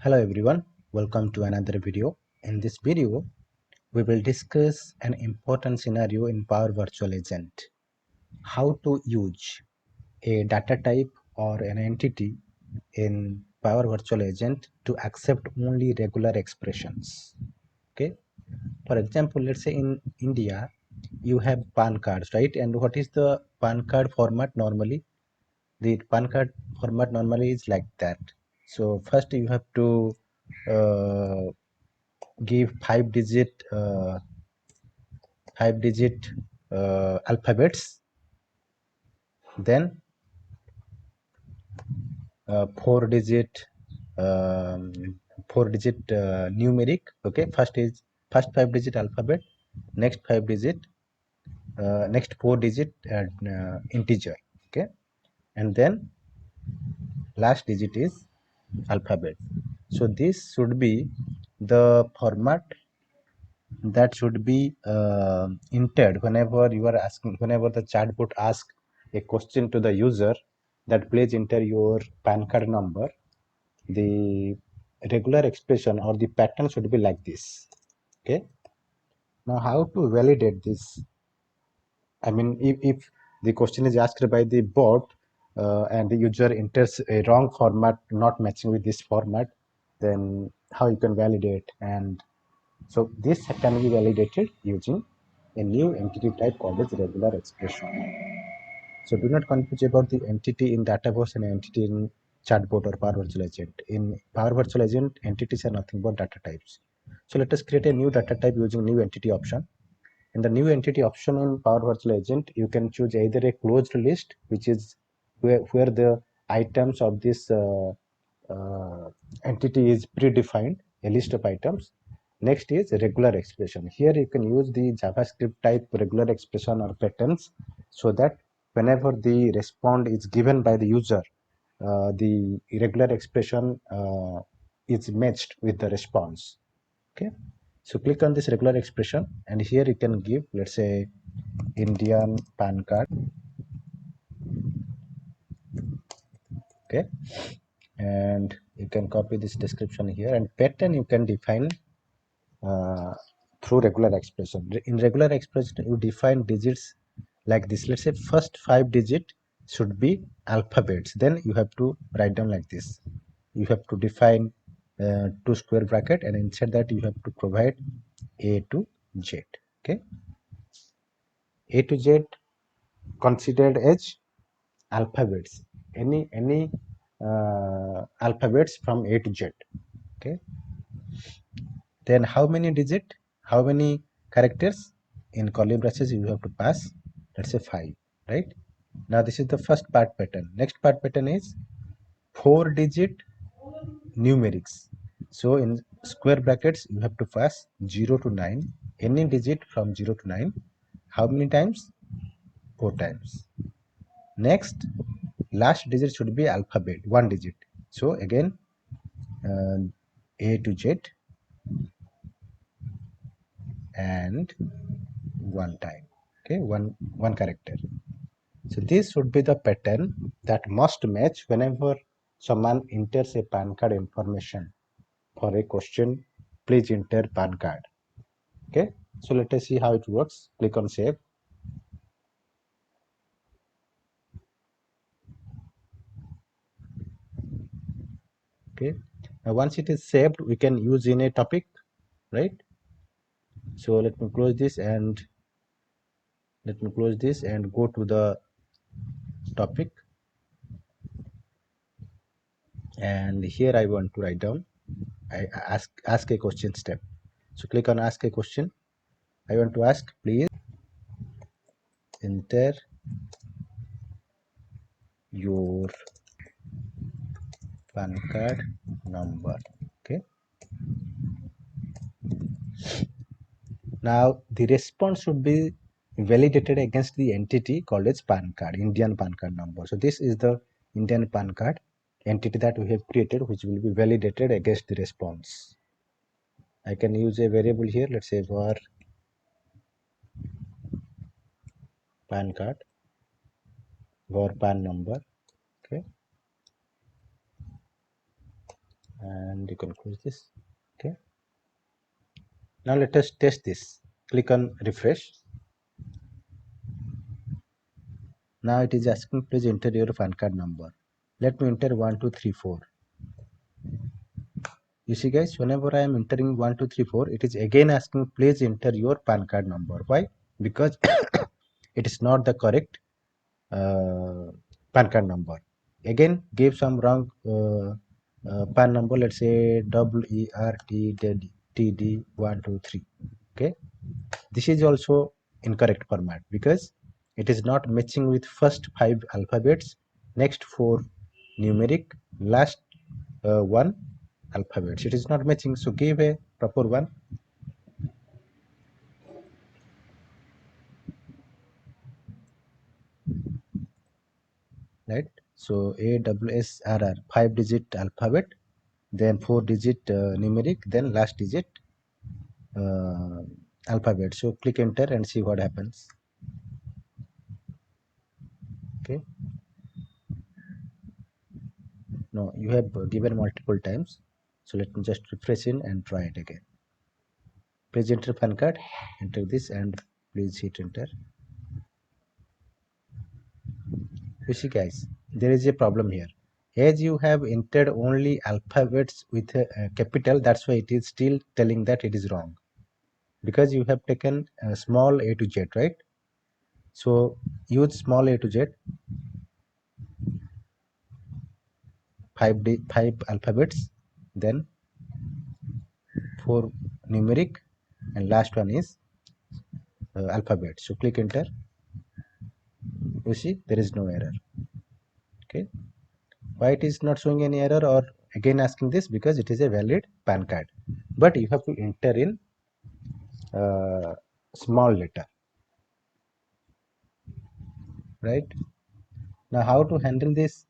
Hello everyone, welcome to another video. In this video, we will discuss an important scenario in Power Virtual Agent. How to use a data type or an entity in Power Virtual Agent to accept only regular expressions. Okay. For example, let's say in India, you have PAN cards, right? And what is the PAN card format normally? The PAN card format normally is like that. So first you have to uh, give five digit alphabets, then four digit um, numeric. Okay, first five digit alphabet, next five digit next four digit integer. Okay, and then last digit is alphabet. So this should be the format that should be entered whenever the chatbot asks a question to the user that please enter your PAN card number. The regular expression or the pattern should be like this. Okay. Now, how to validate this? I mean, if the question is asked by the bot and the user enters a wrong format, not matching with this format, then how you can validate? And so this can be validated using a new entity type called as regular expression. So do not confuse about the entity in database and entity in chatbot or Power Virtual Agent. In Power Virtual Agent, entities are nothing but data types. So let us create a new data type using new entity option. In the new entity option in Power Virtual Agent, you can choose either a closed list, which is where the items of this entity is predefined, a list of items. Next is regular expression. Here you can use the JavaScript type regular expression or patterns so that whenever the response is given by the user, the regular expression is matched with the response. Okay. So click on this regular expression and here you can give, let's say, Indian PAN card. Okay. And you can copy this description here, and pattern you can define uh, through regular expression. In regular expression, you define digits like this. Let's say first five digit should be alphabets. Then you have to write down like this. You have to define two square bracket, and inside that you have to provide A to Z. Okay, A to Z considered as alphabets. Any alphabets from A to Z. Okay. Then how many digit? How many characters? In curly braces you have to pass, let's say 5, right? Now this is the first part pattern. Next part pattern is 4 digit numerics. So in square brackets you have to pass 0 to 9. Any digit from 0 to 9. How many times? 4 times. Next, last digit should be alphabet, 1 digit. So again, A to Z and one time. Okay, one character. So this should be the pattern that must match whenever someone enters a PAN card information for a question. Please enter PAN card. Okay, so let us see how it works. Click on save. Okay, now once it is saved, we can use in a topic, right? So let me close this and go to the topic. And here I want to write down. I ask a question step. So click on ask a question. I want to ask, please enter your PAN card number. Okay. Now the response should be validated against the entity called as PAN card, Indian PAN card number. So this is the Indian PAN card entity that we have created, which will be validated against the response. I can use a variable here. Let's say for PAN card, for PAN number. Okay. and you can close this. Okay, now let us test this. Click on refresh. Now it is asking please enter your PAN card number. Let me enter 1234. You see guys, whenever I am entering 1234, it is again asking please enter your PAN card number. Why? Because it is not the correct PAN card number. Again give some wrong PAN number, let's say WERTTD123. Okay, this is also incorrect format because it is not matching with first 5 alphabets, next 4 numeric, last one alphabets. It is not matching, so give a proper one. Right, so AWSRR 5 digit alphabet, then 4 digit numeric, then last digit uh, alphabet. So click enter and see what happens. Okay, no, you have given multiple times, so let me just refresh in and try it again. Please enter PAN card, enter this and please hit enter. You see guys, there is a problem here. As you have entered only alphabets with a capital, that's why it is still telling that it is wrong, because you have taken a small a to z, right? So use small a to z, 5 alphabets, then 4 numeric, and last one is alphabet. So click enter. You see there is no error. Okay, why it is not showing any error or again asking this? Because it is a valid PAN card, but you have to enter in small letter, right? Now how to handle this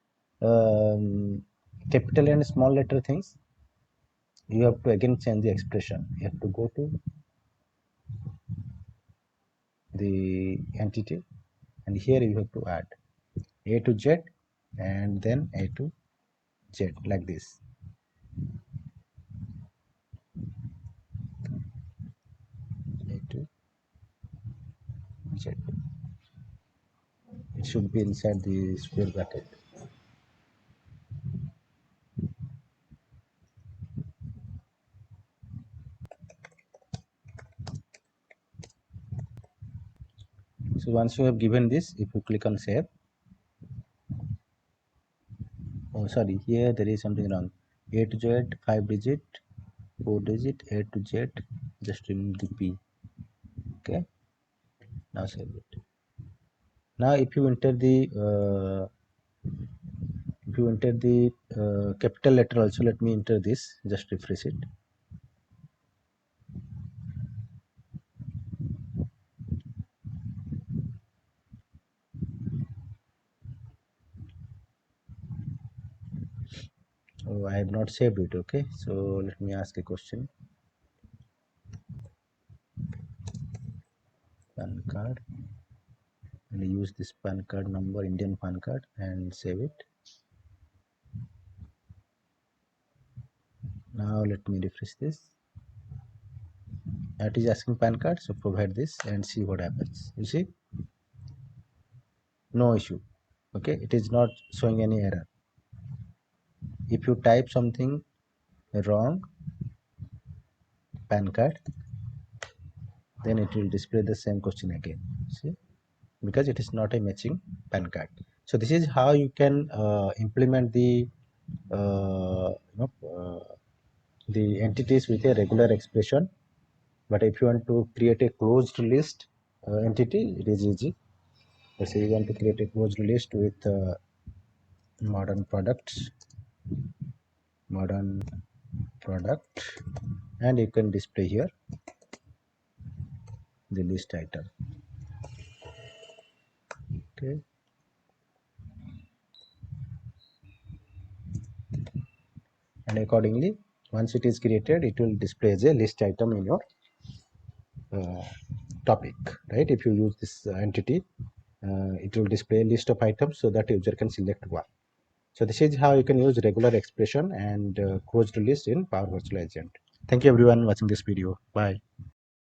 capital and small letter things? You have to again change the expression. You have to go to the entity and here you have to add a to z and then a to z like this. A to z, it should be inside the square bracket. So once you have given this, if you click on save, oh sorry, here there is something wrong. A to z 5 digit, 4 digit, A to z, just remove the p. Okay, now save it. Now if you enter the capital letter also, let me enter this, just refresh it. Oh, I have not saved it. Okay, so let me ask a question. PAN card, and use this PAN card number, Indian PAN card, and save it. Now let me refresh this. It is asking PAN card, so provide this and see what happens. You see, no issue. Okay, it is not showing any error. If you type something wrong, PAN card, then it will display the same question again. See, because it is not a matching PAN card. So this is how you can implement the entities with a regular expression. But if you want to create a closed list entity, it is easy. Let's say you want to create a closed list with modern products, modern product, and you can display here the list item. Okay, and accordingly, once it is created, it will display as a list item in your uh, topic, right? If you use this entity, it will display a list of items so that user can select one. So this is how you can use regular expression and closed list in Power Virtual Agent. Thank you everyone watching this video. Bye.